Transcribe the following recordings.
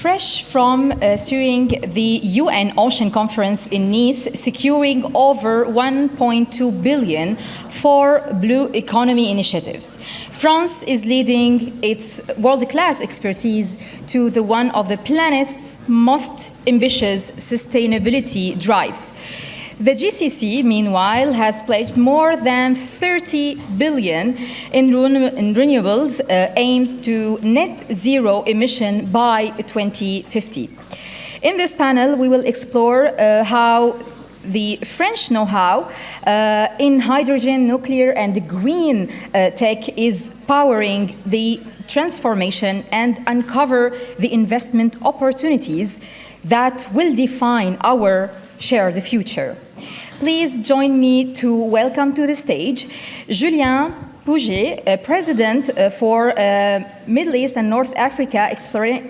fresh from during the UN Ocean Conference in Nice, securing over 1.2 billion for blue economy initiatives. France is leading its world-class expertise to the one of the planet's most ambitious sustainability drives. The GCC, meanwhile, has pledged more than 30 billion in renewables, aims to net zero emission by 2050. In this panel, we will explore how the French know-how in hydrogen, nuclear, and green tech is powering the transformation and uncover the investment opportunities that will define our shared future. Please join me to welcome to the stage Julien Pouget, President for Middle East and North Africa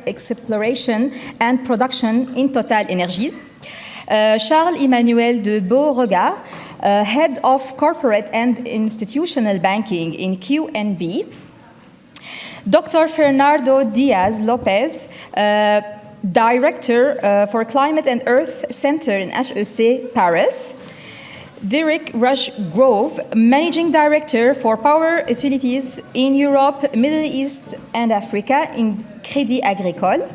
Exploration and Production in Total Energies. Charles-Emmanuel de Beauregard, Head of Corporate and Institutional Banking in QNB. Dr. Fernando Diaz Lopez, Director for Climate and Earth Center in HEC Paris. Derek Rushgrove, Managing Director for Power Utilities in Europe, Middle East and Africa in Crédit Agricole.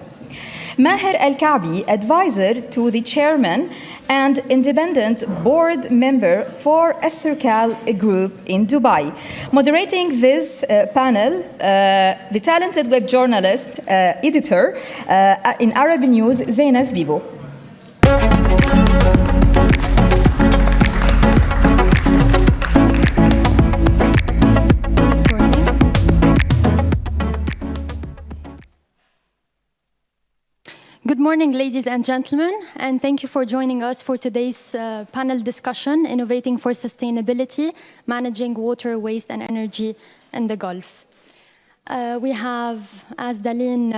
Maher Al Kaabi, Advisor to the Chairman and Independent Board Member for Circle Group in Dubai. Moderating this panel, the talented web journalist, editor in Arab News, Zeynas Bibo. Good morning, ladies and gentlemen, and thank you for joining us for today's panel discussion, Innovating for Sustainability, Managing Water, Waste and Energy in the Gulf. We have, as Daleen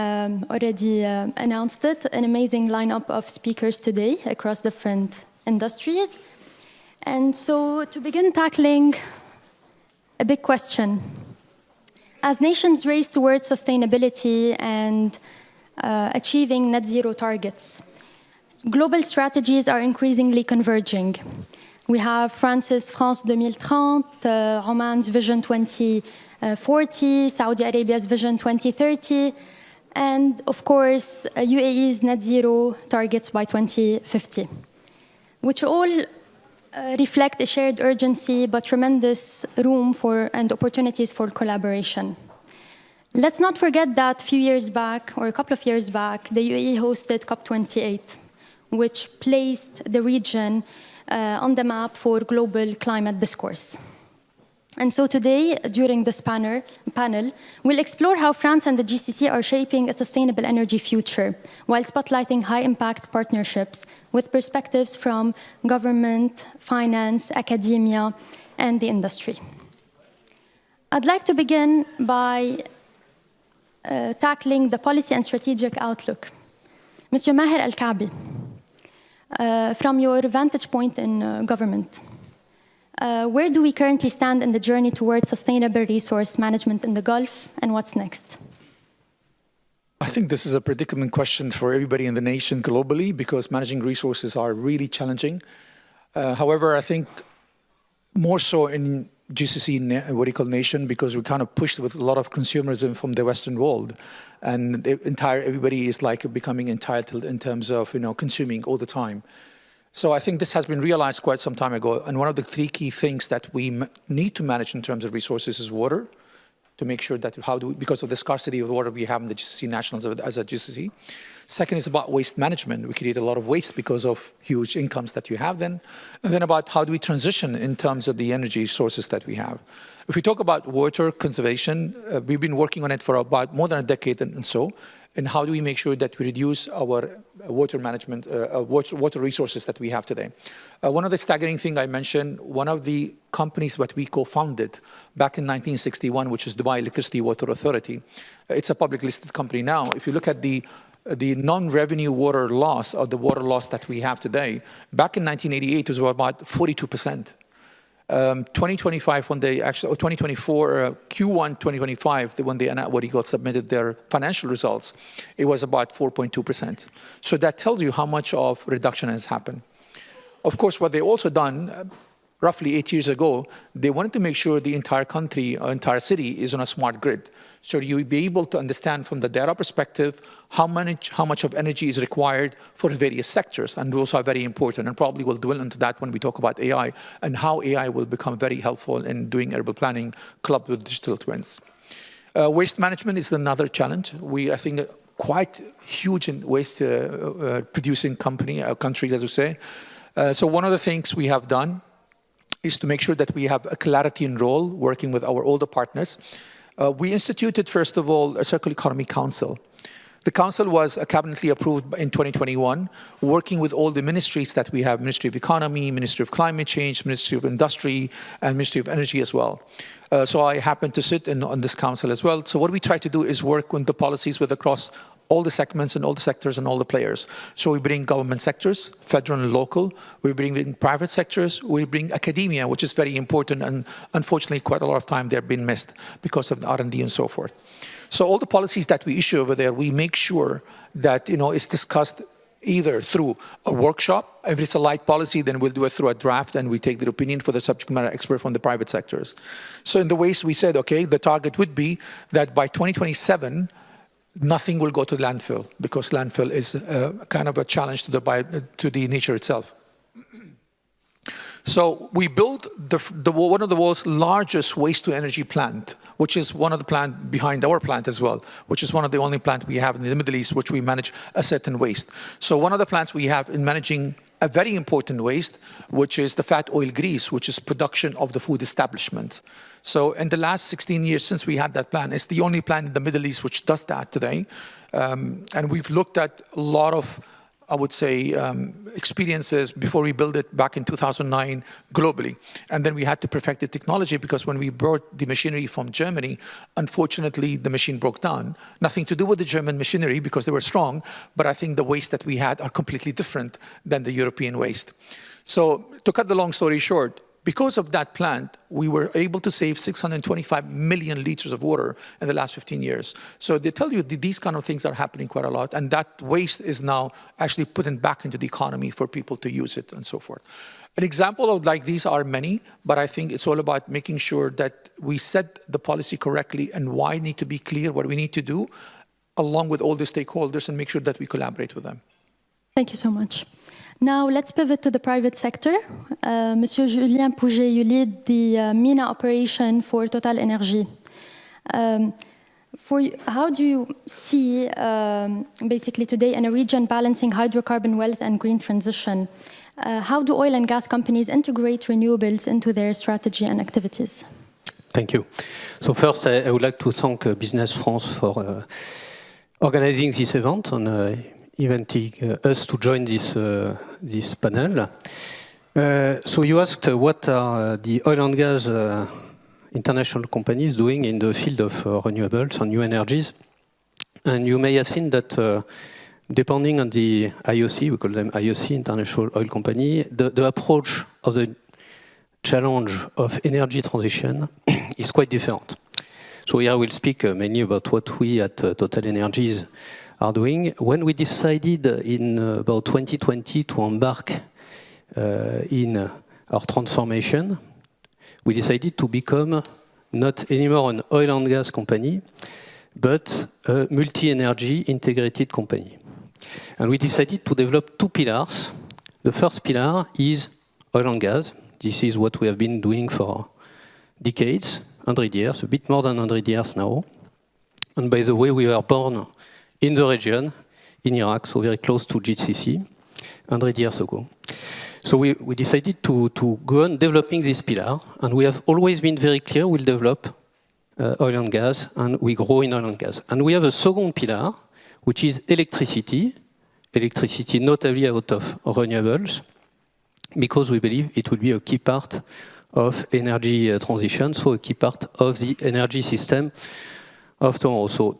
already announced it, an amazing lineup of speakers today across different industries. And so to begin tackling a big question, as nations race towards sustainability and achieving net zero targets, global strategies are increasingly converging. We have France's France 2030, Oman's Vision 2040, Saudi Arabia's Vision 2030, and of course, UAE's net zero targets by 2050, which all reflect a shared urgency but tremendous room for and opportunities for collaboration. Let's not forget that a few years back, or a couple of years back, the UAE hosted COP28, which placed the region on the map for global climate discourse. And so today, during this panel, we'll explore how France and the GCC are shaping a sustainable energy future, while spotlighting high-impact partnerships with perspectives from government, finance, academia, and the industry. I'd like to begin by tackling the policy and strategic outlook. Mr. Maher Al Kaabi, from your vantage point in government, where do we currently stand in the journey towards sustainable resource management in the Gulf, and what's next? I think this is a predicament question for everybody in the nation globally, because managing resources are really challenging. However, I think more so in GCC, what you call nation, because we kind of pushed with a lot of consumerism from the Western world, and everybody is like becoming entitled in terms of consuming all the time. So I think this has been realized quite some time ago, and one of the three key things that we need to manage in terms of resources is water, to make sure that because of the scarcity of water we have in the GCC nationals as a GCC. Second is about waste management. We create a lot of waste because of huge incomes that you have then. And then about how do we transition in terms of the energy sources that we have. If we talk about water conservation, we've been working on it for about more than a decade and so. And how do we make sure that we reduce our water management, water resources that we have today? One of the staggering things I mentioned, one of the companies that we co-founded back in 1961, which is Dubai Electricity Water Authority. It's a public listed company now. If you look at the non-revenue water loss, or the water loss that we have today, back in 1988 it was about 42%. 2025, when they actually, or 2024, Q1 2025, when they submitted their financial results, it was about 4.2%. So that tells you how much of reduction has happened. Of course, what they also done, roughly 8 years ago, they wanted to make sure the entire country or entire city is on a smart grid. So you'll be able to understand from the data perspective how much of energy is required for various sectors. And those are very important. And probably we'll dwell into that when we talk about AI and how AI will become very helpful in doing urban planning clubbed with digital twins. Waste management is another challenge. I think, quite huge in waste producing countries, as we say. So one of the things we have done is to make sure that we have a clarity in role working with our older partners. We instituted, first of all, a Circular Economy Council. The council was cabinetly approved in 2021, working with all the ministries that we have, Ministry of Economy, Ministry of Climate Change, Ministry of Industry, and Ministry of Energy as well. So I happen to sit on this council as well. So what we try to do is work with the policies across all the segments and all the sectors and all the players. So we bring government sectors, federal and local. We bring in private sectors. We bring academia, which is very important. And unfortunately, quite a lot of time they're being missed because of the R&D and so forth. So all the policies that we issue over there, we make sure that it's discussed either through a workshop. If it's a light policy, then we'll do it through a draft and we take the opinion for the subject matter expert from the private sectors. So in the waste, we said, okay, the target would be that by 2027, nothing will go to landfill because landfill is kind of a challenge to the nature itself. So we built one of the world's largest waste-to-energy plant, which is one of the plants behind our plant as well, which is one of the only plants we have in the Middle East, which we manage asset and waste. So one of the plants we have in managing a very important waste, which is the fat oil grease, which is production of the food establishment. So in the last 16 years since we had that plant, it's the only plant in the Middle East which does that today. And we've looked at a lot of, I would say, experiences before we built it back in 2009 globally. And then we had to perfect the technology because when we brought the machinery from Germany, unfortunately, the machine broke down. Nothing to do with the German machinery because they were strong, but I think the waste that we had are completely different than the European waste. So to cut the long story short, because of that plant, we were able to save 625 million liters of water in the last 15 years. So they tell you that these kind of things are happening quite a lot, and that waste is now actually put back into the economy for people to use it and so forth. An example of like these are many, but I think it's all about making sure that we set the policy correctly and why need to be clear what we need to do, along with all the stakeholders, and make sure that we collaborate with them. Thank you so much. Now, let's pivot to the private sector. Monsieur Julien Pouget, you lead the MENA operation for Total Energy. How do you see, basically today in a region balancing hydrocarbon wealth and green transition, how do oil and gas companies integrate renewables into their strategy and activities? Thank you. So first, I would like to thank Business France for organizing this event and inviting us to join this panel. So you asked what are the oil and gas international companies doing in the field of renewables and new energies. And you may have seen that depending on the IOC, we call them IOC, International Oil Company, the approach of the challenge of energy transition is quite different. So here we'll speak mainly about what we at Total Energies are doing. When we decided in about 2020 to embark in our transformation, we decided to become not anymore an oil and gas company, but a multi-energy integrated company. And we decided to develop two pillars. The first pillar is oil and gas. This is what we have been doing for decades, 100 years, a bit more than 100 years now. And by the way, we were born in the region, in Iraq, so very close to GCC, 100 years ago. So we decided to go on developing this pillar, and we have always been very clear we'll develop oil and gas, and we grow in oil and gas. And we have a second pillar, which is electricity notably out of renewables, because we believe it will be a key part of energy transition, so a key part of the energy system of tomorrow. So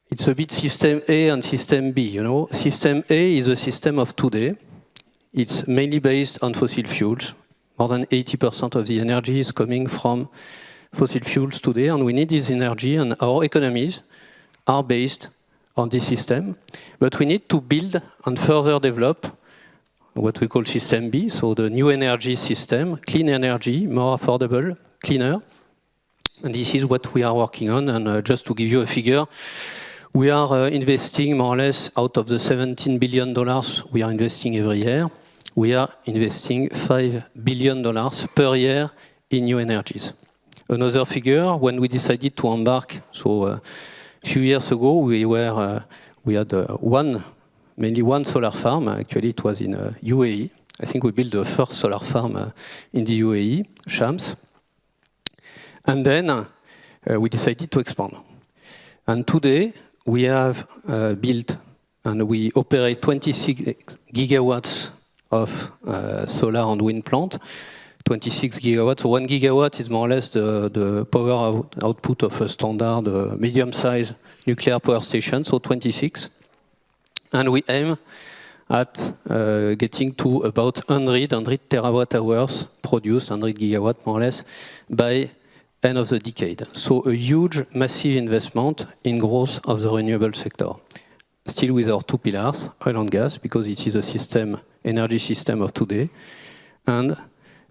it's a bit system A and system B, you know. System A is a system of today. It's mainly based on fossil fuels, More than 80% of the energy is coming from fossil fuels today, and we need this energy, and our economies are based on this system. But we need to build and further develop what we call System B, so the new energy system, clean energy, more affordable, cleaner. And this is what we are working on. And just to give you a figure, we are investing more or less out of the $17 billion we are investing every year. We are investing $5 billion per year in new energies. Another figure, when we decided to embark, so a few years ago, we had mainly one solar farm. Actually, it was in UAE. I think we built the first solar farm in the UAE, Shams. And then we decided to expand. And today, we have built and we operate 26 gigawatts of solar and wind plant. 26 gigawatts. So 1 gigawatt is more or less the power output of a standard medium-sized nuclear power station, so 26. And we aim at getting to about 100 terawatt hours produced, 100 gigawatt more or less, by end of the decade. So a huge, massive investment in growth of the renewable sector. Still with our two pillars, oil and gas, because it is a system, energy system of today, and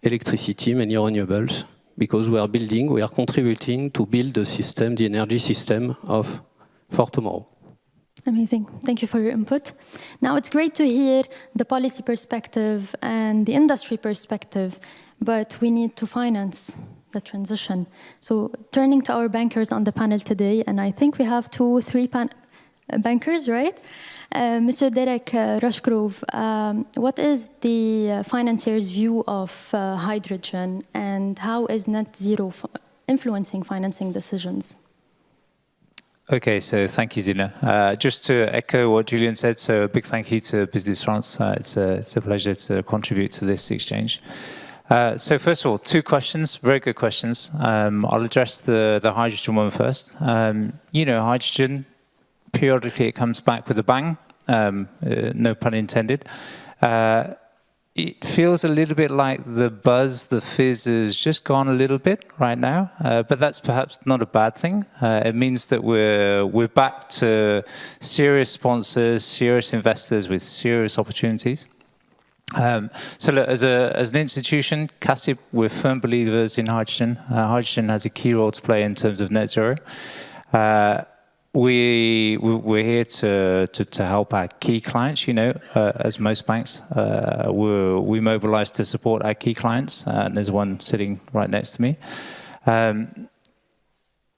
electricity, many renewables, because we are contributing to build the system, the energy system for tomorrow. Amazing. Thank you for your input. Now, it's great to hear the policy perspective and the industry perspective, but we need to finance the transition. So turning to our bankers on the panel today, and I think we have 3 bankers, right? Mr. Derek Rushgrove, what is the financier's view of hydrogen, and how is net zero influencing financing decisions? Okay, so thank you, Zina. Just to echo what Julian said, so a big thank you to Business France. It's a pleasure to contribute to this exchange. So first of all, 2 questions, very good questions. I'll address the hydrogen one first. You know, hydrogen, periodically it comes back with a bang, no pun intended. It feels a little bit like the buzz, the fizz has just gone a little bit right now, but that's perhaps not a bad thing. It means that we're back to serious sponsors, serious investors with serious opportunities. So look, as an institution, CACIB, we're firm believers in hydrogen. Hydrogen has a key role to play in terms of net zero. We're here to help our key clients, you know, as most banks. We mobilize to support our key clients, and there's one sitting right next to me.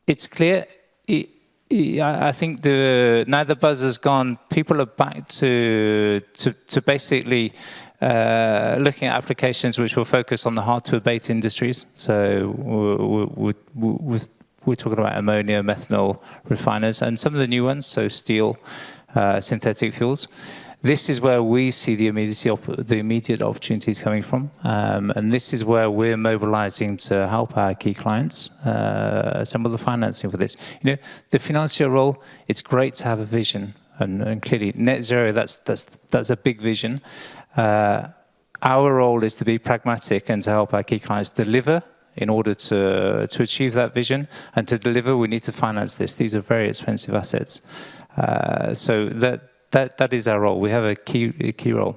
It's clear, I think now the buzz has gone, people are back to basically looking at applications which will focus on the hard-to-abate industries. So we're talking about ammonia, methanol refiners, and some of the new ones, so steel, synthetic fuels. This is where we see the immediate opportunities coming from, and this is where we're mobilizing to help our key clients assemble the financing for this. You know, the financier role, it's great to have a vision, and clearly net zero, that's a big vision. Our role is to be pragmatic and to help our key clients deliver in order to achieve that vision. And to deliver, we need to finance this. These are very expensive assets. So that is our role. We have a key role.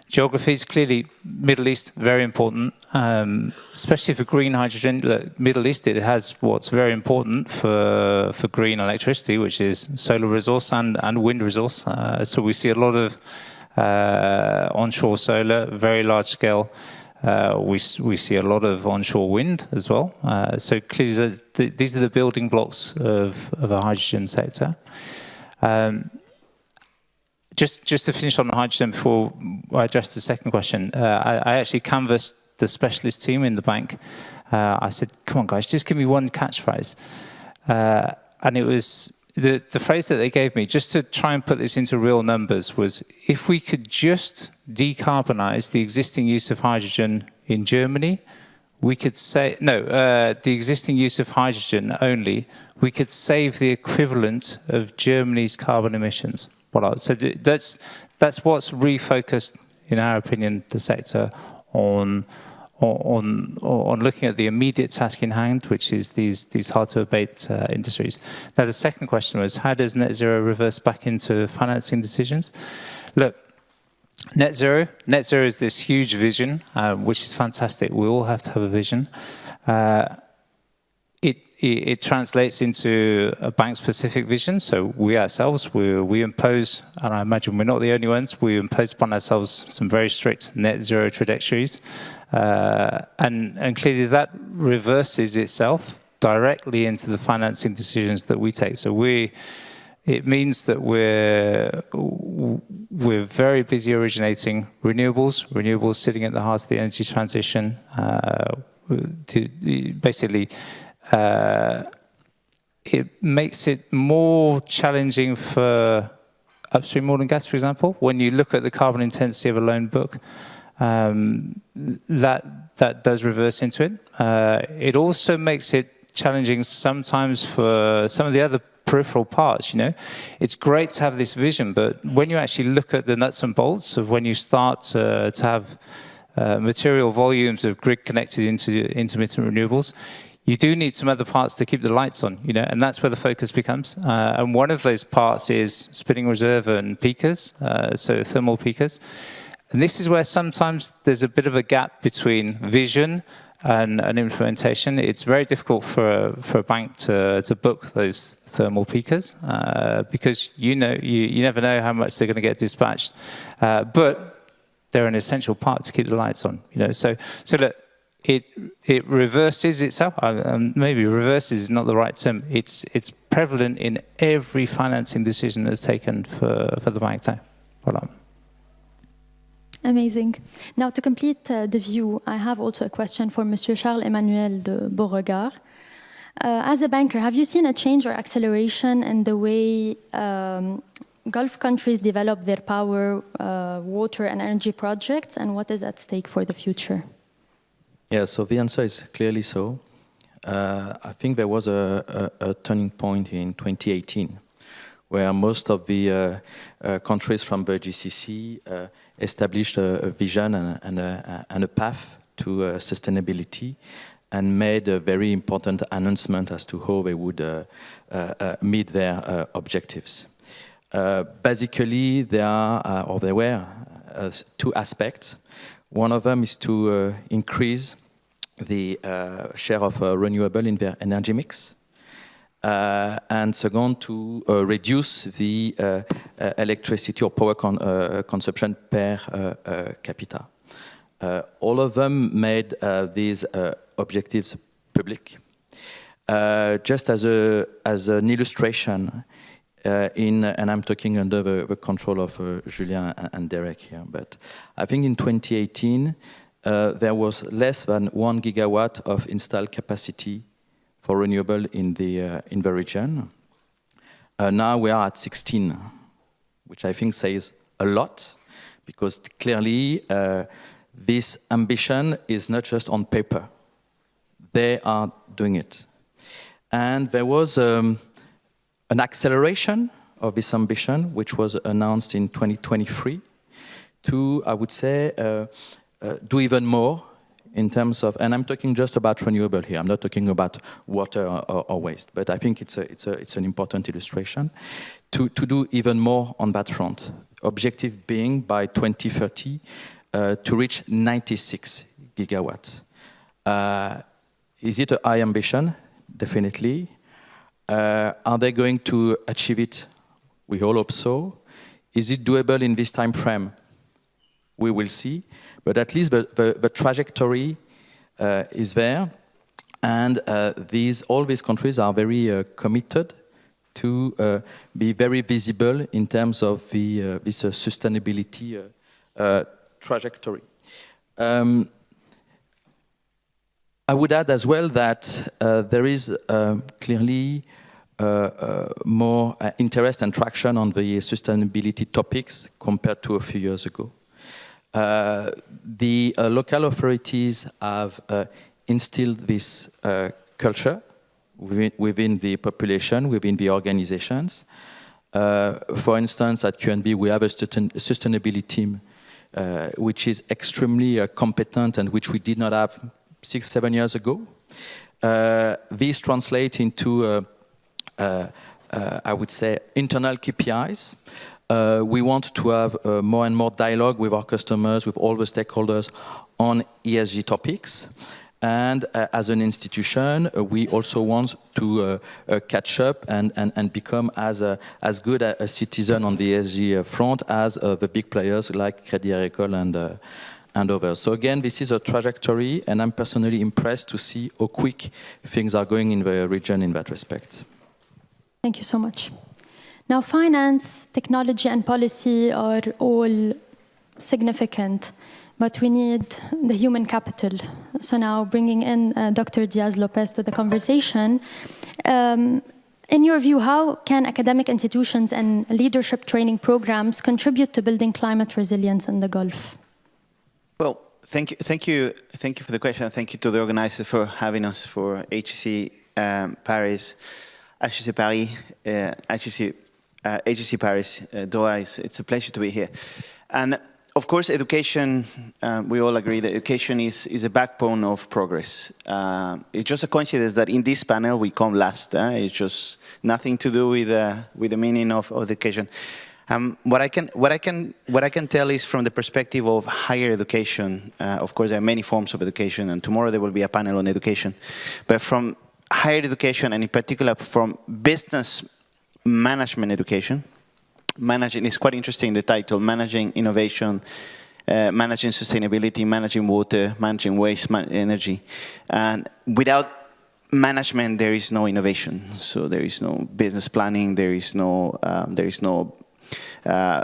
Geographies, clearly, Middle East, very important, especially for green hydrogen. Look, Middle East, it has what's very important for green electricity, which is solar resource and wind resource. So we see a lot of onshore solar, very large scale. We see a lot of onshore wind as well. So clearly, these are the building blocks of a hydrogen sector. Just to finish on hydrogen before I address the second question, I actually canvassed the specialist team in the bank. I said, come on guys, just give me one catchphrase. And it was the phrase that they gave me, just to try and put this into real numbers, was if we could just decarbonize the existing use of hydrogen in Germany, we could say, the existing use of hydrogen only, we could save the equivalent of Germany's carbon emissions. So that's what's refocused, in our opinion, the sector on looking at the immediate task in hand, which is these hard-to-abate industries. Now, the second question was, how does net zero reverse back into financing decisions? Look, net zero is this huge vision, which is fantastic. We all have to have a vision. It translates into a bank-specific vision. So we ourselves, we impose, and I imagine we're not the only ones, we impose upon ourselves some very strict net zero trajectories. And clearly that reverses itself directly into the financing decisions that we take. So it means that we're very busy originating renewables sitting at the heart of the energy transition. It makes it more challenging for upstream oil and gas, for example. When you look at the carbon intensity of a loan book, that does reverse into it. It also makes it challenging sometimes for some of the other peripheral parts, you know. It's great to have this vision, but when you actually look at the nuts and bolts of when you start to have material volumes of grid-connected intermittent renewables, you do need some other parts to keep the lights on, you know, and that's where the focus becomes. And one of those parts is spinning reserve and peakers, so thermal peakers. And this is where sometimes there's a bit of a gap between vision and implementation. It's very difficult for a bank to book those thermal peakers because you never know how much they're going to get dispatched. But they're an essential part to keep the lights on, you know. So look, it reverses itself. Maybe reverses is not the right term. It's prevalent in every financing decision that's taken for the bank now. Voilà. Amazing. Now, to complete the view, I have also a question for Monsieur Charles-Emmanuel de Beauregard. As a banker, have you seen a change or acceleration in the way Gulf countries develop their power, water, and energy projects, and what is at stake for the future? Yeah, so the answer is clearly so. I think there was a turning point in 2018 where most of the countries from the GCC established a vision and a path to sustainability and made a very important announcement as to how they would meet their objectives. Basically, there were two aspects. One of them is to increase the share of renewable in their energy mix. And second, to reduce the electricity or power consumption per capita. All of them made these objectives public. Just as an illustration, and I'm talking under the control of Julien and Derek here, but I think in 2018, there was less than 1 gigawatt of installed capacity for renewable in the region. Now we are at 16, which I think says a lot, because clearly this ambition is not just on paper. They are doing it. And there was an acceleration of this ambition, which was announced in 2023, to, I would say, do even more in terms of, and I'm talking just about renewable here, I'm not talking about water or waste, but I think it's an important illustration, to do even more on that front. Objective being by 2030 to reach 96 gigawatts. Is it a high ambition? Definitely. Are they going to achieve it? We all hope so. Is it doable in this time frame? We will see. But at least the trajectory is there. And all these countries are very committed to be very visible in terms of this sustainability trajectory. I would add as well that there is clearly more interest and traction on the sustainability topics compared to a few years ago. The local authorities have instilled this culture within the population, within the organizations. For instance, at QNB, we have a sustainability team which is extremely competent and which we did not have 6-7 years ago. These translate into, I would say, internal KPIs. We want to have more and more dialogue with our customers, with all the stakeholders on ESG topics. And as an institution, we also want to catch up and become as good a citizen on the ESG front as the big players like Crédit Agricole and others. So again, this is a trajectory, and I'm personally impressed to see how quick things are going in the region in that respect. Thank you so much. Now, finance, technology, and policy are all significant, but we need the human capital. So now bringing in Dr. Diaz-Lopez to the conversation. In your view, how can academic institutions and leadership training programs contribute to building climate resilience in the Gulf? Well, thank you for the question. Thank you to the organizers for having us for HEC Paris, HEC Paris, HEC Paris, Doha. It's a pleasure to be here. And of course, education, we all agree that education is a backbone of progress. It's just a coincidence that in this panel we come last. It's just nothing to do with the meaning of education. What I can tell is from the perspective of higher education. Of course, there are many forms of education, and tomorrow there will be a panel on education. But from higher education, and in particular from business management education, managing is quite interesting, the title, managing innovation, managing sustainability, managing water, managing waste, energy. And without management, there is no innovation. So there is no business planning, there is no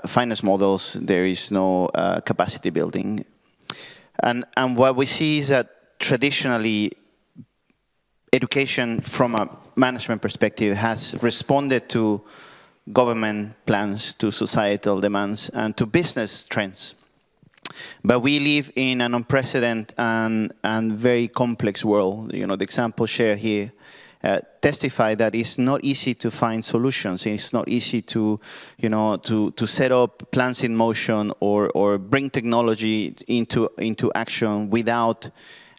finance models, there is no capacity building. And what we see is that traditionally, education from a management perspective has responded to government plans, to societal demands, and to business trends. But we live in an unprecedented and very complex world. You know, the example shared here testify that it's not easy to find solutions. It's not easy to, to set up plans in motion or bring technology into action without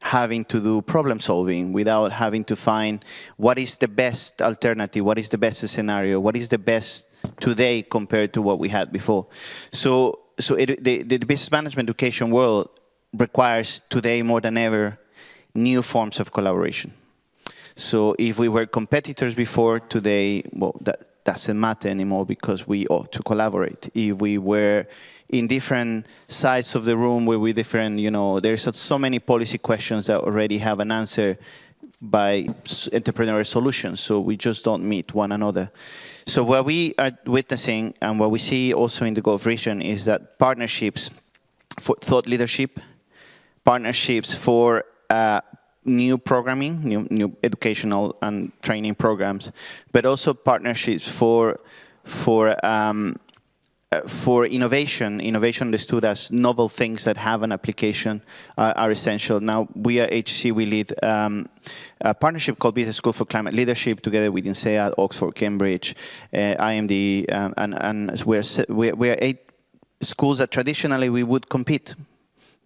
having to do problem solving, without having to find what is the best alternative, what is the best scenario, what is the best today compared to what we had before. So the business management education world requires today more than ever new forms of collaboration. So if we were competitors before, today, well, that doesn't matter anymore because we ought to collaborate. If we were in different sides of the room where we different, there's so many policy questions that already have an answer by entrepreneurial solutions, so we just don't meet one another. So what we are witnessing and what we see also in the Gulf region is that partnerships for thought leadership, partnerships for new programming, new educational and training programs, but also partnerships for innovation. Innovation understood as novel things that have an application are essential. Now, we at HEC, we lead a partnership called Business School for Climate Leadership together with INSEAD, Oxford, Cambridge, IMD, and we're 8 schools that traditionally we would compete.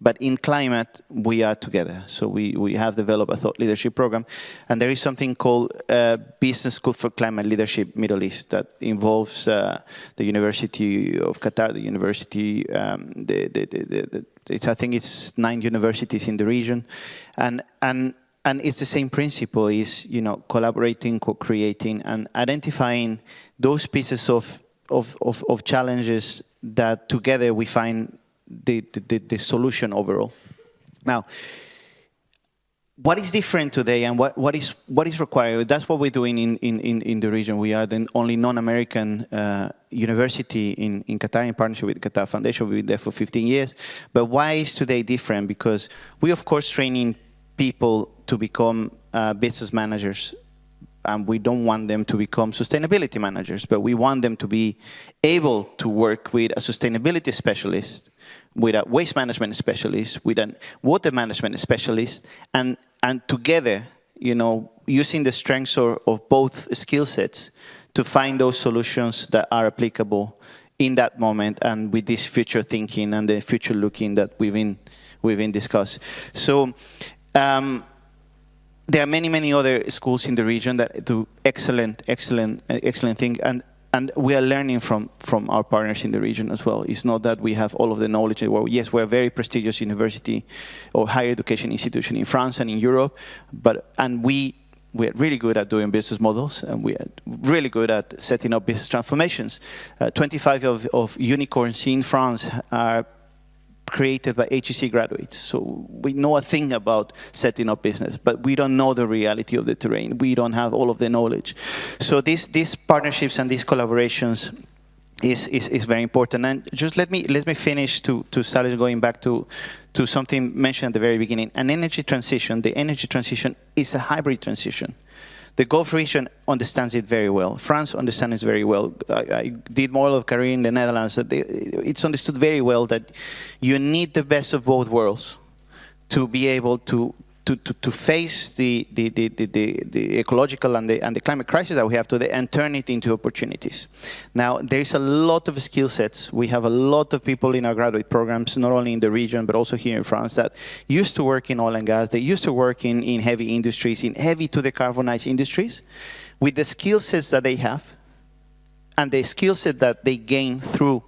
But in climate, we are together. So we have developed a thought leadership program. And there is something called Business School for Climate Leadership Middle East that involves the University of Qatar, the university, I think it's 9 universities in the region. And it's the same principle, is collaborating, co-creating, and identifying those pieces of challenges that together we find the solution overall. Now, what is different today and what is required? That's what we're doing in the region. We are the only non-American university in Qatar in partnership with the Qatar Foundation. We've been there for 15 years. But why is today different? Because we, of course, training people to become business managers. And we don't want them to become sustainability managers, but we want them to be able to work with a sustainability specialist, with a waste management specialist, with a water management specialist, and together, using the strengths of both skill sets to find those solutions that are applicable in that moment and with this future thinking and the future looking that we've been discussed. So there are many other schools in the region that do excellent things, and we are learning from our partners in the region as well. It's not that we have all of the knowledge. Well, yes, we're a very prestigious university or higher education institution in France and in Europe, and we're really good at doing business models, and we are really good at setting up business transformations. 25 of unicorns in France are created by HEC graduates. So we know a thing about setting up business, but we don't know the reality of the terrain. We don't have all of the knowledge. So these partnerships and these collaborations is very important. And just let me finish to start going back to something mentioned at the very beginning. An energy transition, the energy transition is a hybrid transition. The Gulf region understands it very well. France understands it very well. I did more of a career in the Netherlands. It's understood very well that you need the best of both worlds to be able to face the ecological and the climate crisis that we have today and turn it into opportunities. Now, there's a lot of skill sets. We have a lot of people in our graduate programs, not only in the region, but also here in France, that used to work in oil and gas. They used to work in heavy industries, in heavy to decarbonize industries. With the skill sets that they have and the skill set that they gain through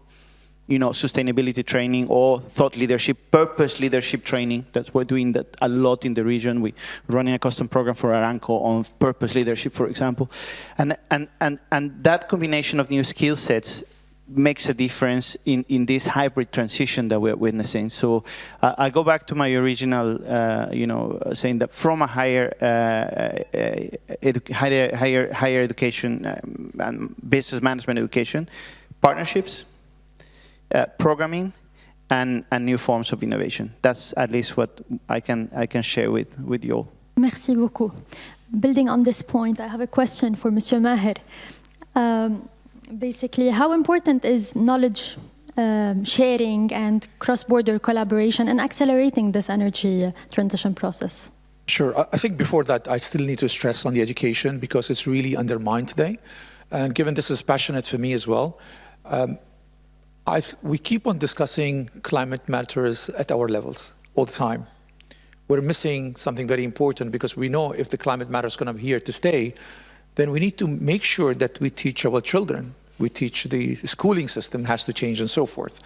sustainability training or thought leadership, purpose leadership training. We're doing that a lot in the region. We're running a custom program for Aramco on purpose leadership, for example. And that combination of new skill sets makes a difference in this hybrid transition that we're witnessing. So I go back to my original, saying that from a higher education and business management education, partnerships, programming, and new forms of innovation. That's at least what I can share with you all. Merci beaucoup. Building on this point, I have a question for Monsieur Maher. Basically, how important is knowledge sharing and cross-border collaboration and accelerating this energy transition process? Sure. I think before that, I still need to stress on the education because it's really undermined today. And given this is passionate for me as well, we keep on discussing climate matters at our levels all the time. We're missing something very important because we know if the climate matter is going to be here to stay, then we need to make sure that we teach our children. We teach the schooling system has to change and so forth.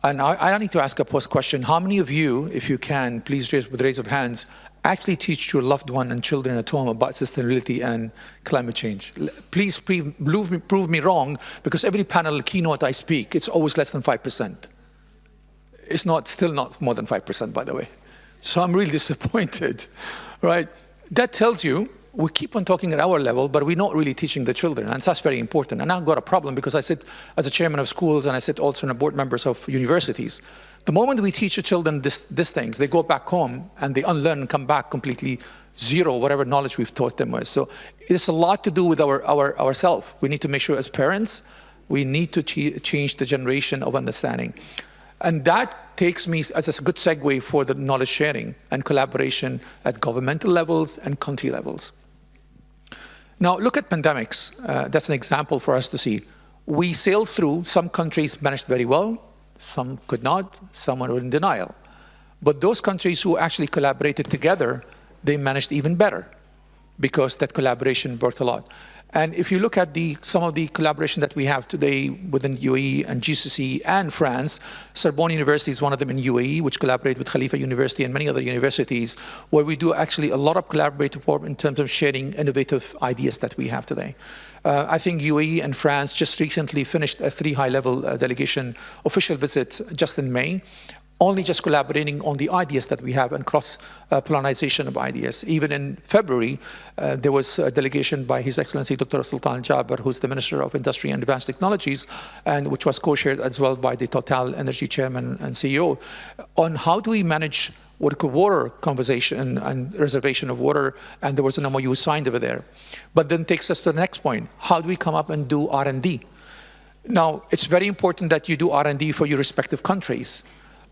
And I need to ask a post question. How many of you, if you can, please raise with raise of hands, actually teach your loved one and children at home about sustainability and climate change? Please prove me wrong, because every panel keynote I speak, it's always less than 5%. It's still not more than 5%, by the way. So I'm really disappointed, right? That tells you we keep on talking at our level, but we're not really teaching the children, and that's very important. And I've got a problem because I sit as a chairman of schools and I sit also on the board members of universities. The moment we teach the children these things, they go back home and they unlearn and come back completely zero, whatever knowledge we've taught them with. So it's a lot to do with ourselves. We need to make sure as parents, we need to change the generation of understanding. And that takes me as a good segue for the knowledge sharing and collaboration at governmental levels and country levels. Now, look at pandemics. That's an example for us to see. We sailed through, some countries managed very well, some could not, some were in denial. But those countries who actually collaborated together, they managed even better because that collaboration brought a lot. And if you look at some of the collaboration that we have today within UAE and GCC and France, Sorbonne University is one of them in UAE, which collaborate with Khalifa University and many other universities, where we do actually a lot of collaborative work in terms of sharing innovative ideas that we have today. I think UAE and France just recently finished a 3 high-level delegation official visits just in May, only just collaborating on the ideas that we have and cross-pollination of ideas. Even in February, there was a delegation by His Excellency Dr. Sultan Jaber, who's the Minister of Industry and Advanced Technologies, and which was co-chaired as well by the Total Energy Chairman and CEO, on how do we manage water conservation and reservation of water, and there was an MOU signed over there. But then takes us to the next point. How do we come up and do R&D? Now, it's very important that you do R&D for your respective countries.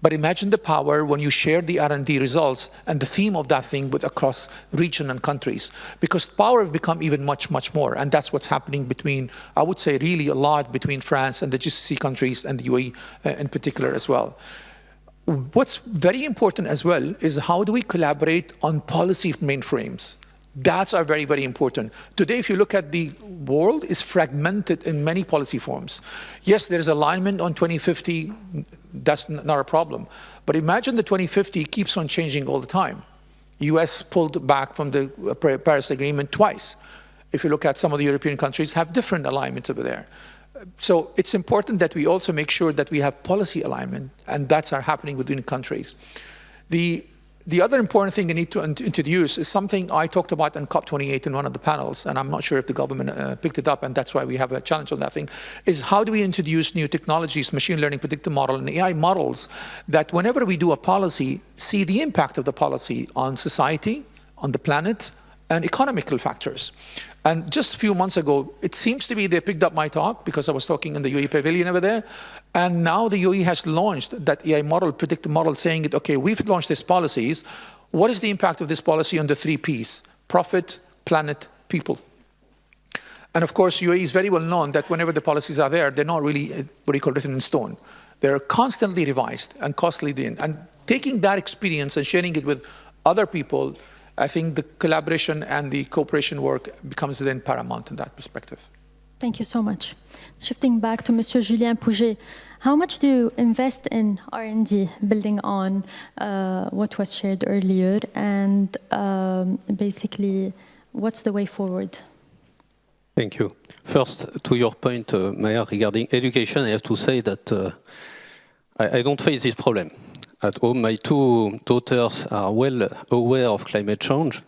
But imagine the power when you share the R&D results and the theme of that thing with across region and countries, because power have become even much, much more. And that's what's happening between, I would say really a lot between France and the GCC countries and the UAE in particular as well. What's very important as well is how do we collaborate on policy mainframes? That's very, very important. Today, if you look at the world, is fragmented in many policy forms. Yes, there's alignment on 2050. That's not a problem. But imagine the 2050 keeps on changing all the time. US pulled back from the Paris Agreement twice. If you look at some of the European countries, have different alignments over there. So it's important that we also make sure that we have policy alignment, and that's happening within countries. The other important thing I need to introduce is something I talked about in COP28 in one of the panels, and I'm not sure if the government picked it up, and that's why we have a challenge on that thing, is how do we introduce new technologies, machine learning, predictive model, and AI models that whenever we do a policy, see the impact of the policy on society, on the planet, and economical factors. And just a few months ago, it seems to be they picked up my talk because I was talking in the UAE pavilion over there. And now the UAE has launched that AI model, predictive model, saying that, okay, we've launched these policies. What is the impact of this policy on the 3 Ps? Profit, planet, people. And of course, UAE is very well known that whenever the policies are there, they're not really, what do you call, written in stone. They're constantly revised and constantly in. And taking that experience and sharing it with other people, I think the collaboration and the cooperation work becomes then paramount in that perspective. Thank you so much. Shifting back to Mr. Julien Pouget, how much do you invest in R&D, building on what was shared earlier, and basically, what's the way forward? Thank you. First, to your point, Maher, regarding education, I have to say that I don't face this problem. At home, my 2 daughters are well aware of climate change.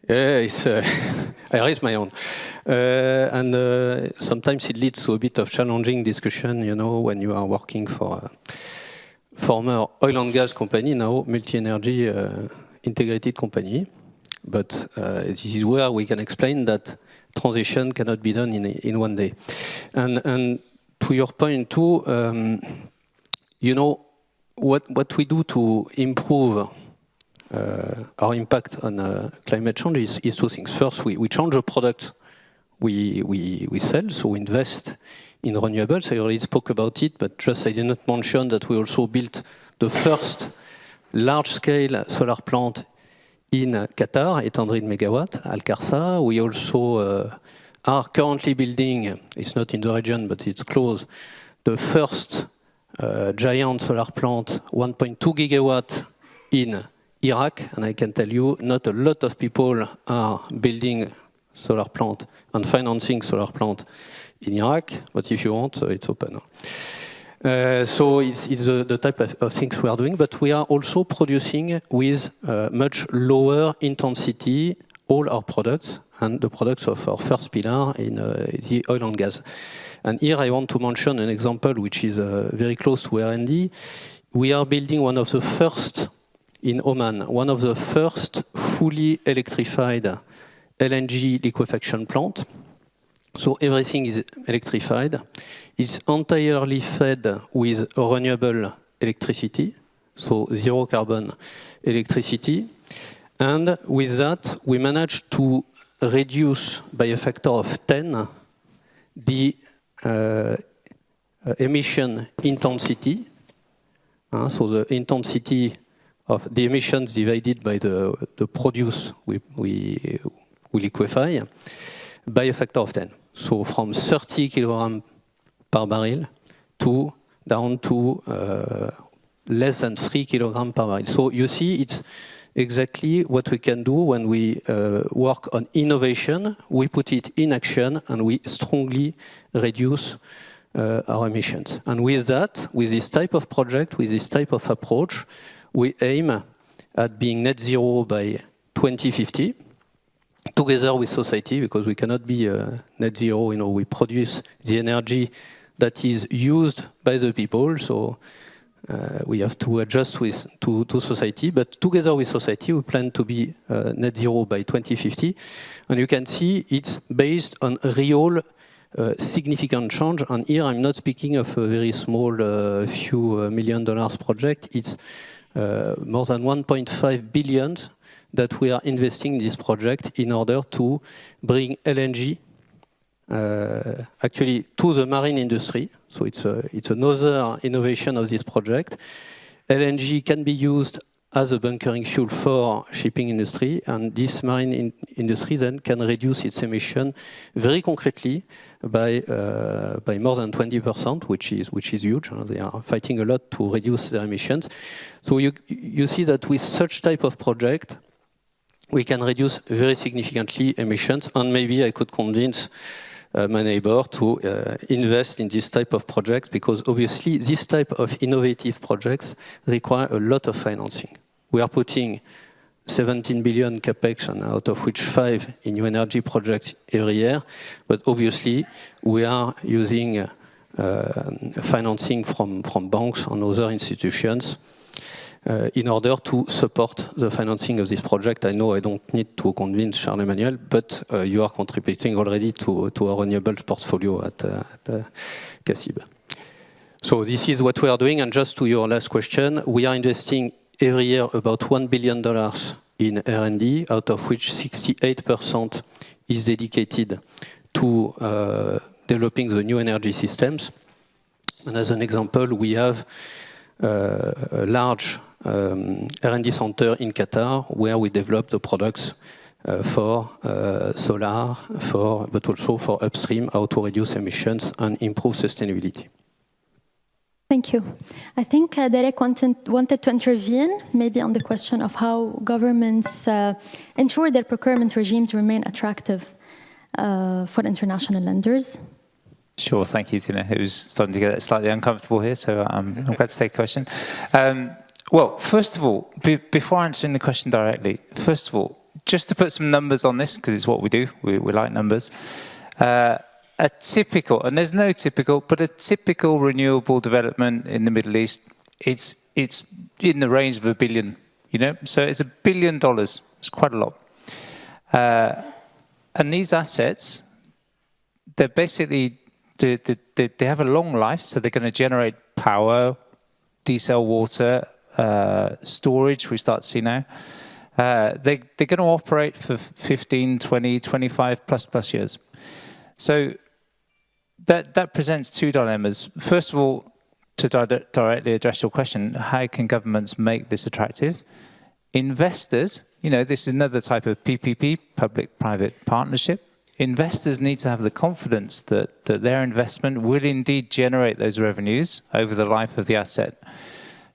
Yeah, I raise my own. And sometimes it leads to a bit of challenging discussion, you know, when you are working for a former oil and gas company, now multi-energy integrated company. But this is where we can explain that transition cannot be done in one day. And to your point too, you know, what we do to improve our impact on climate change is 2 things. First, we change the product we sell, so we invest in renewables. I already spoke about it, but just I did not mention that we also built the first large-scale solar plant in Qatar, 800 megawatts, Al Kaabi. We also are currently building, it's not in the region, but it's close, the first giant solar plant, 1.2 gigawatt in Iraq, and I can tell you, not a lot of people are building solar plant and financing solar plant in Iraq, but if you want, it's open. So it's the type of things we are doing, but we are also producing with much lower intensity all our products and the products of our first pillar in the oil and gas. And here I want to mention an example which is very close to R&D. We are building one of the first in Oman, one of the first fully electrified LNG liquefaction plant. So everything is electrified. It's entirely fed with renewable electricity, so zero carbon electricity. And with that, we managed to reduce by a factor of 10 the emission intensity. So the intensity of the emissions divided by the produce we liquefy by a factor of 10. So from 30 kilograms per barrel to down to less than 3 kilograms per barrel. So you see, it's exactly what we can do when we work on innovation. We put it in action and we strongly reduce our emissions. And with that, with this type of project, with this type of approach, we aim at being net zero by 2050, together with society, because we cannot be net zero. You know, we produce the energy that is used by the people, so we have to adjust to society. But together with society, we plan to be net zero by 2050. And you can see it's based on real significant change. And here I'm not speaking of a very small few $1 million project. It's more than 1.5 billion that we are investing in this project in order to bring LNG actually to the marine industry. So it's another innovation of this project. LNG can be used as a bunkering fuel for shipping industry, and this marine industry then can reduce its emission very concretely by more than 20%, which is huge. They are fighting a lot to reduce their emissions. So you see that with such type of project, we can reduce very significantly emissions, and maybe I could convince my neighbor to invest in this type of projects, because obviously this type of innovative projects require a lot of financing. We are putting 17 billion capex, and out of which 5 in new energy projects every year. But obviously, we are using financing from banks and other institutions in order to support the financing of this project. I know I don't need to convince Charles-Emmanuel, but you are contributing already to our renewables portfolio at CACIB. So this is what we are doing. And just to your last question, we are investing every year about $1 billion in R&D, out of which 68% is dedicated to developing the new energy systems. And as an example, we have a large R&D center in Qatar where we develop the products for solar, but also for upstream, how to reduce emissions and improve sustainability. Thank you. I think Derek wanted to intervene maybe on the question of how governments ensure their procurement regimes remain attractive for international lenders. Sure, thank you, Tina. It was starting to get slightly uncomfortable here, so I'm glad to take a question. Well, first of all, before answering the question directly, first of all, just to put some numbers on this, because it's what we do, we like numbers. A typical, and there's no typical, but a typical renewable development in the Middle East, it's in the range of $1 billion, you know? So it's $1 billion, it's quite a lot. And these assets, they're basically, they have a long life, so they're going to generate power, desal water, storage, we start to see now. They're going to operate for 15, 20, 25 plus years. So that presents two dilemmas. First of all, to directly address your question, how can governments make this attractive? Investors, you know, this is another type of PPP, public-private partnership. Investors need to have the confidence that their investment will indeed generate those revenues over the life of the asset.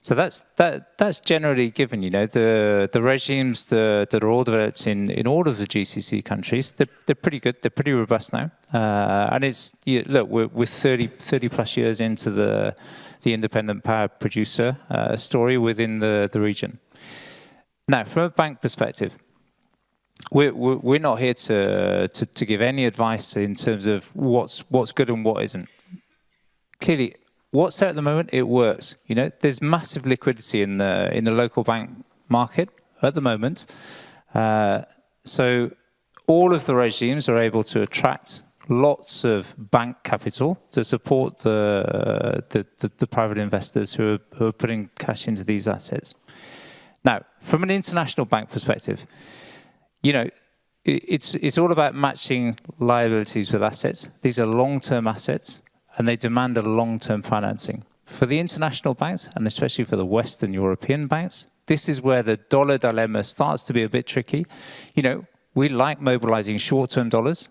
So that's generally given, you know, the regimes that are all developed in all of the GCC countries, they're pretty good, they're pretty robust now. And it's, look, we're 30 plus years into the independent power producer story within the region. Now, from a bank perspective, we're not here to give any advice in terms of what's good and what isn't. Clearly, what's there at the moment, it works. You know, there's massive liquidity in the local bank market at the moment. So all of the regimes are able to attract lots of bank capital to support the private investors who are putting cash into these assets. Now, from an international bank perspective, you know, it's all about matching liabilities with assets. These are long-term assets, and they demand a long-term financing. For the international banks, and especially for the Western European banks, this is where the dollar dilemma starts to be a bit tricky. You know, we like mobilizing short-term dollars.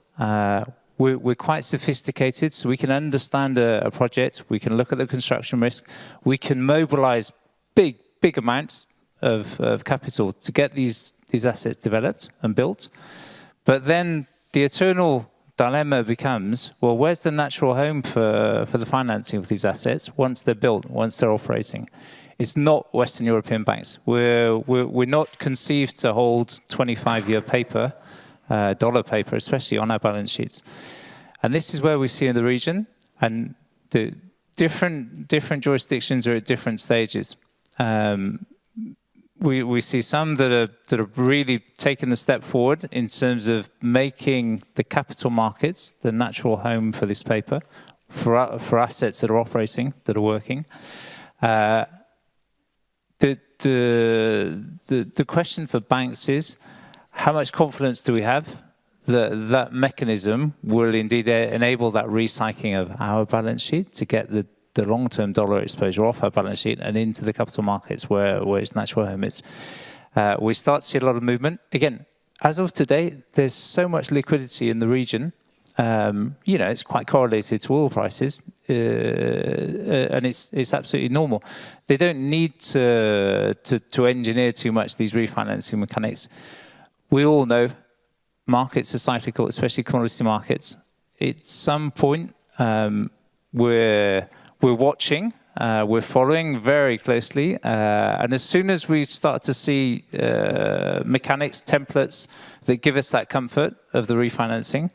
We're quite sophisticated, so we can understand a project. We can look at the construction risk. We can mobilize big amounts of capital to get these assets developed and built. But then the eternal dilemma becomes, well, where's the natural home for the financing of these assets once they're built, once they're operating? It's not Western European banks. We're not conceived to hold 25-year paper, dollar paper, especially on our balance sheets. And this is where we see in the region, and the different jurisdictions are at different stages. we see some that are really taking the step forward in terms of making the capital markets the natural home for this paper, for assets that are operating, that are working. The question for banks is, how much confidence do we have that that mechanism will indeed enable that recycling of our balance sheet to get the long-term dollar exposure off our balance sheet and into the capital markets where its natural home is. We start to see a lot of movement. Again, as of today, there's so much liquidity in the region. You know, it's quite correlated to oil prices, and it's absolutely normal. They don't need to engineer too much these refinancing mechanics. We all know markets are cyclical, especially commodity markets. At some point, we're watching, we're following very closely, and as soon as we start to see mechanics, templates that give us that comfort of the refinancing,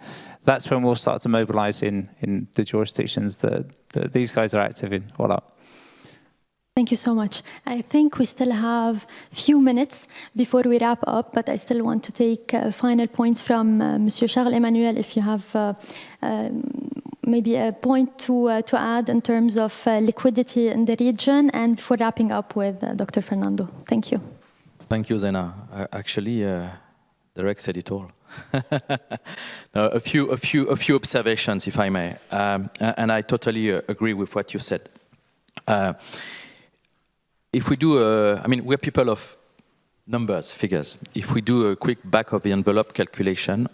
that's when we'll start to mobilize in the jurisdictions that these guys are active in. Voilà. Thank you so much. I think we still have a few minutes before we wrap up, but I still want to take final points from Monsieur Charles-Emmanuel, if you have maybe a point to add in terms of liquidity in the region, and for wrapping up with Dr. Fernando. Thank you. Thank you, Zena. Actually, Derek said it all. A few observations, if I may, and I totally agree with what you said. If we do, I mean, we're people of numbers, figures. If we do a quick back-of-the-envelope calculation,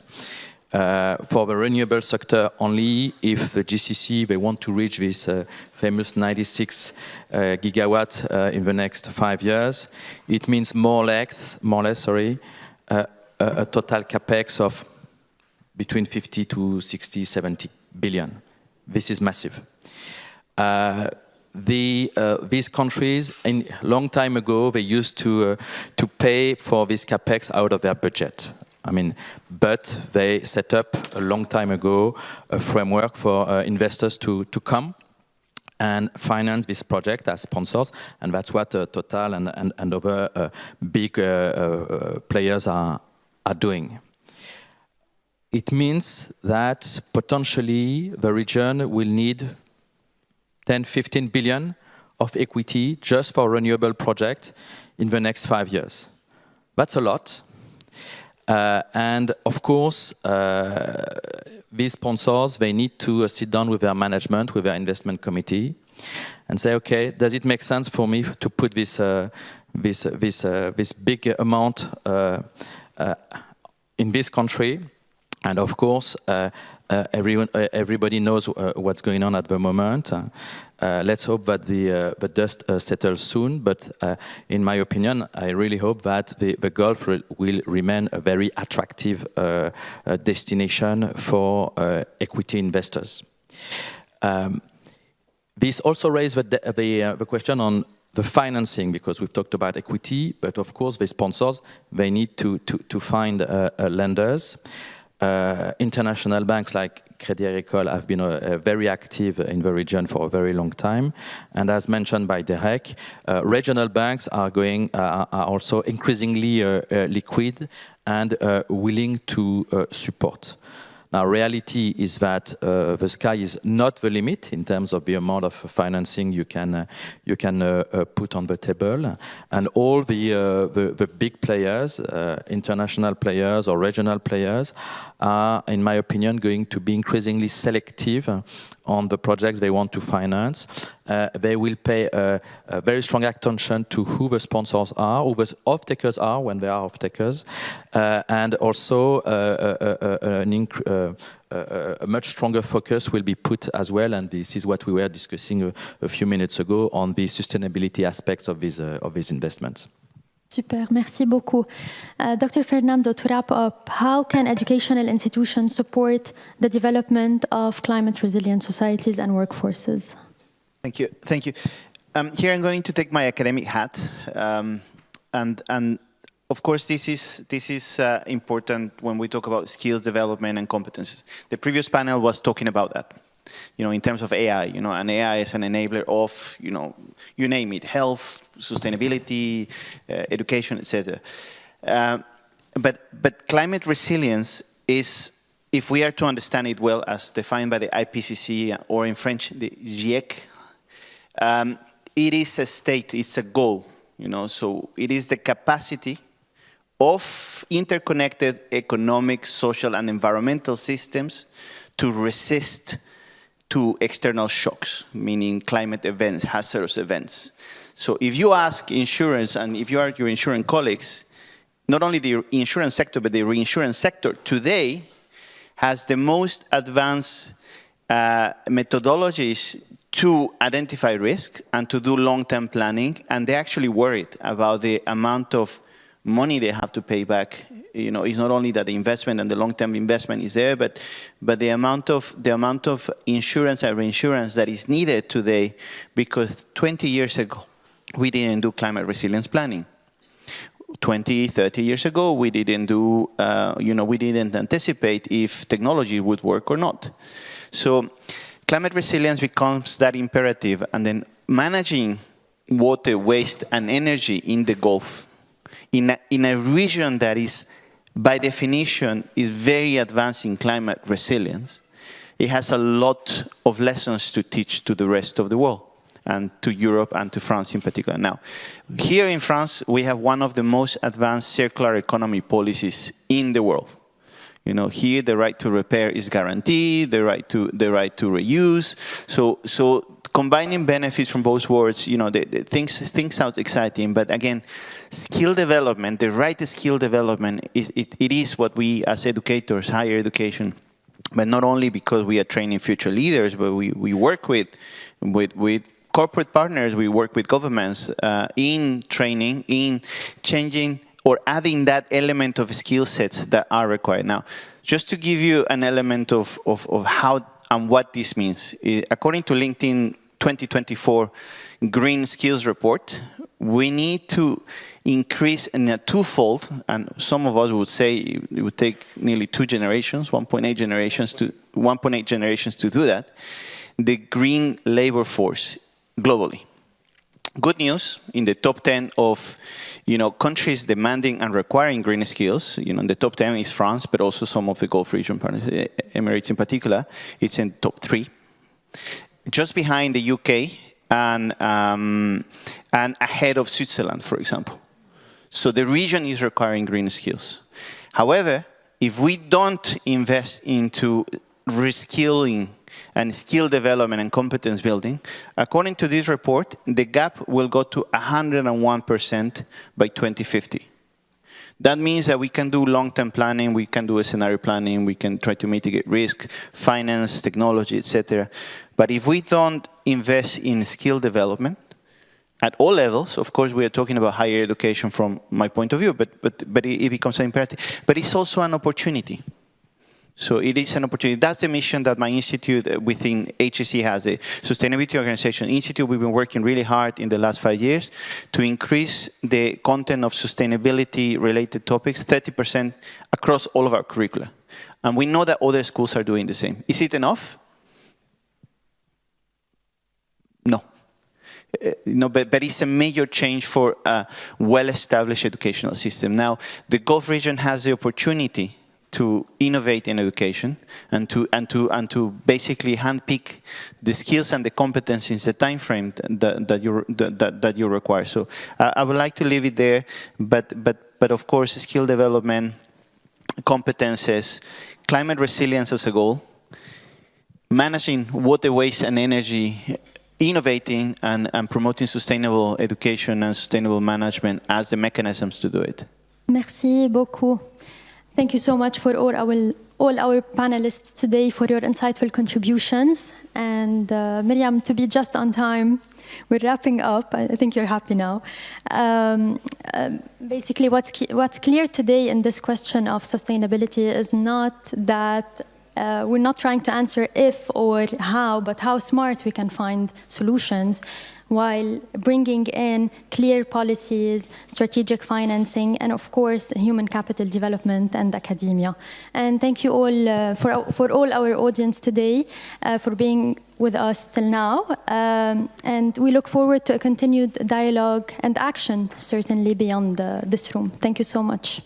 for the renewable sector only, if the GCC, they want to reach this famous 96 gigawatt in the next 5 years, it means more or less, a total capex of between 50 to 60, 70 billion. This is massive. These countries, a long time ago, they used to pay for this capex out of their budget. I mean, but they set up a long time ago a framework for investors to come and finance this project as sponsors, and that's what Total and other big players are doing. It means that potentially the region will need 10, 15 billion of equity just for renewable projects in the next 5 years. That's a lot. And of course, these sponsors, they need to sit down with their management, with their investment committee, and say, okay, does it make sense for me to put this big amount in this country? And of course, everybody knows what's going on at the moment. Let's hope that the dust settles soon. But in my opinion, I really hope that the Gulf will remain a very attractive destination for equity investors. This also raised the question on the financing, because we've talked about equity, but of course the sponsors, they need to find lenders. International banks like Crédit Agricole have been very active in the region for a very long time, and as mentioned by Derek, regional banks are also increasingly liquid and willing to support. Now, reality is that the sky is not the limit in terms of the amount of financing you can put on the table, and all the big players, international players or regional players, are, in my opinion, going to be increasingly selective on the projects they want to finance. They will pay a very strong attention to who the sponsors are, who the off-takers are when they are off-takers, and also a much stronger focus will be put as well, and this is what we were discussing a few minutes ago, on the sustainability aspects of these investments. Super, merci beaucoup. Dr. Fernando, to wrap up, how can educational institutions support the development of climate-resilient societies and workforces? Thank you. Thank you. Here I'm going to take my academic hat, and of course this is important when we talk about skills development and competences. The previous panel was talking about that. in terms of AI, and AI is an enabler of, you name it, health, sustainability, education, etc. But climate resilience is, if we are to understand it well, as defined by the IPCC, or in French, the GIEC, it is a state, it's a goal, so it is the capacity of interconnected economic, social, and environmental systems to resist to external shocks, meaning climate events, hazardous events. So if you ask insurance, and if you are your insurance colleagues, not only the insurance sector, but the reinsurance sector today has the most advanced methodologies to identify risks and to do long-term planning, and they're actually worried about the amount of money they have to pay back. It's not only that the investment and the long-term investment is there, but the amount of insurance and reinsurance that is needed today, because 20 years ago we didn't do climate resilience planning. 20, 30 years ago we didn't do, we didn't anticipate if technology would work or not. So climate resilience becomes that imperative, and then managing water, waste, and energy in the Gulf, in a region that is, by definition, is very advanced in climate resilience, it has a lot of lessons to teach to the rest of the world, and to Europe and to France in particular. Now, here in France, we have one of the most advanced circular economy policies in the world. Here the right to repair is guaranteed, the right to reuse. So combining benefits from both worlds, things sound exciting, but again, skill development, the right skill development, it is what we as educators, higher education, but not only because we are training future leaders, but we work with corporate partners, we work with governments in training, in changing or adding that element of skill sets that are required. Now, just to give you an element of how and what this means, according to LinkedIn 2024 Green Skills Report, we need to increase in a twofold, and some of us would say it would take nearly 2 generations, 1.8 generations to do that, the green labor force globally. Good news, in the top 10 of countries demanding and requiring green skills, in the top 10 is France, but also some of the Gulf region partners, Emirates in particular, it's in top 3. Just behind the UK and ahead of Switzerland, for example. So the region is requiring green skills. However, if we don't invest into reskilling and skill development and competence building, according to this report, the gap will go to 101% by 2050. That means that we can do long-term planning, we can do scenario planning, we can try to mitigate risk, finance, technology, etc. But if we don't invest in skill development at all levels, of course we are talking about higher education from my point of view, but it becomes an imperative. But it's also an opportunity. So it is an opportunity. That's the mission that my institute within HEC has, the Sustainability Organization Institute. We've been working really hard in the last 5 years to increase the content of sustainability-related topics 30% across all of our curricula. And we know that other schools are doing the same. Is it enough? No. But it's a major change for a well-established educational system. Now, the Gulf region has the opportunity to innovate in education and to basically handpick the skills and the competencies, the time frame that you require. So I would like to leave it there, but of course, skill development, competences, climate resilience as a goal, managing water, waste, and energy, innovating and promoting sustainable education and sustainable management as the mechanisms to do it. Merci beaucoup. Thank you so much for all our panelists today for your insightful contributions. And Miriam, to be just on time, we're wrapping up. I think you're happy now. Basically, what's clear today in this question of sustainability is not that we're not trying to answer if or how, but how smart we can find solutions while bringing in clear policies, strategic financing, and of course, human capital development and academia. And thank you all for all our audience today for being with us till now. And we look forward to a continued dialogue and action, certainly beyond this room. Thank you so much.